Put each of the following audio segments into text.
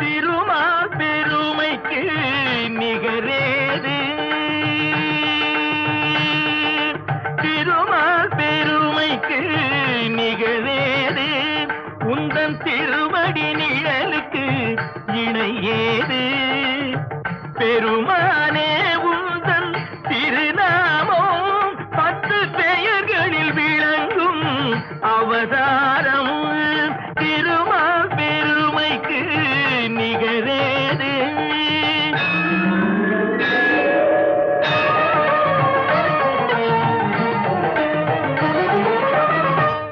திருமால் பெருமைக்கு நிகரேது, திருமால் பெருமைக்கு நிகரேது, உந்தன் திருவடி நிழலுக்கு இணையேது. பெருமானே உந்தன் திருநாமம் 10 பெயர்களில் விளங்கும் அவதாரம். திருமால் பெருமைக்கு நிகரேது.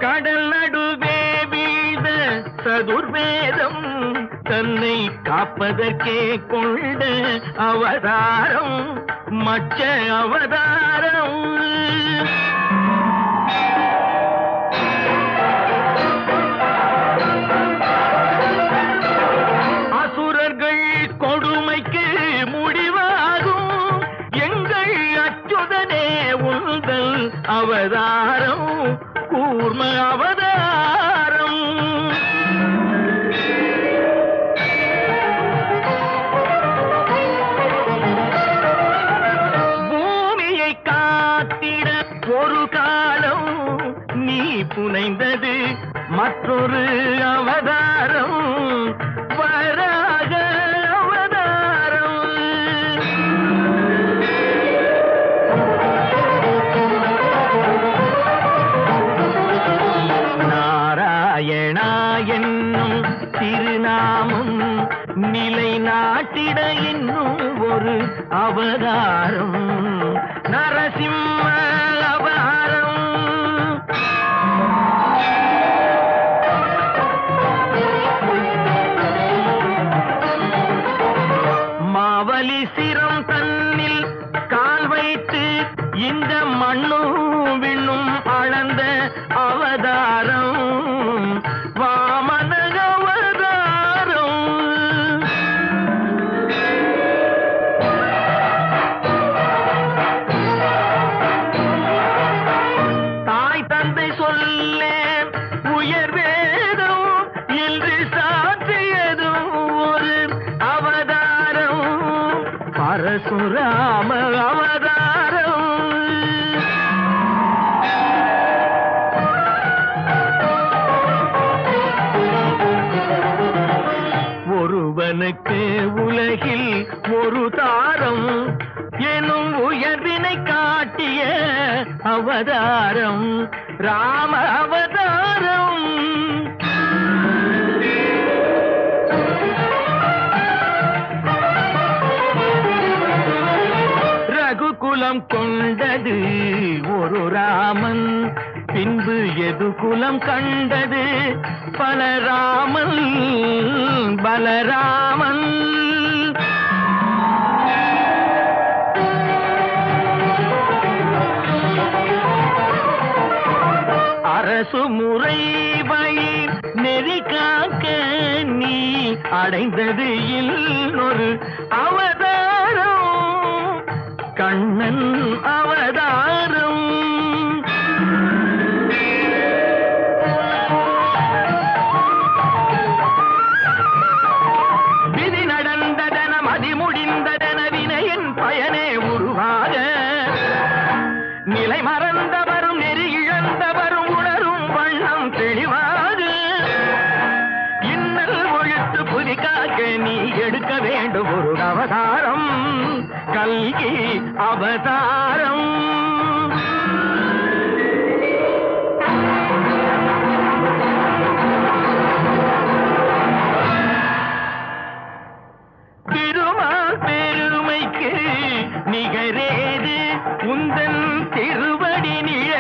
கடல் நடுவே வீழ்ந்த சதுர்வேதம் தன்னை காப்பதற்கே கொண்ட அவதாரம், மச்ச அவதாரம். அசுரர்கள் கொடுமைக்கு முடிவாகும் எங்கள் அச்சுதனே உந்தல் அவதாரம், கூர்ம அவதாரம். பூமியை காத்திட ஒரு காலம் நீ புனைந்தது மற்றொரு அவதாரம், வராக அவதாரம். நாராயணா என்னும் திருநாமம் நிலைநாட்டிட இன்னும் ஒரு அவதாரம், நரசிம்ம அவதாரம். மாவலி சிரம் தன்னில் கால் வைத்து இந்த மண்ணும் விண்ணும் அளந்த அவதாரம், வாமன அவதாரம். தாய் தந்தை சொல்ல உயர்வேதம் என்று சாற்றியதும் ஒரு அவதாரம், பரசுராம அவதாரம். ஒருவனுக்கு உலகில் ஒரு தாரம் எனும் உயர்வினை காட்டிய அவதாரம், ராம அவதாரம். ரகுகுலம் கொண்டது ஒரு ராமன், பின்பு எது குலம் கண்டது பல ராமன், பலராமன். அரசு முறை வழி நெறி காக்க நீ அடைந்தது இன்னொரு அவதாரம், கண்ணன் அவதாரம். விதி நடந்ததென மதி முடிந்ததென வினையின் பயனே உருவாக, நிலை மறந்தவரும் நெறி இழந்தவரும் உணரும் வண்ணம் தெளிவாக, இன்னல் ஒழித்து புதி காக்க நீ எடுக்க வேண்டும் ஒரு அவதாரம், கல்கி அவதாரம். திருமால் பெருமைக்கு நிகரேது, உந்தன் திருவடி நிழ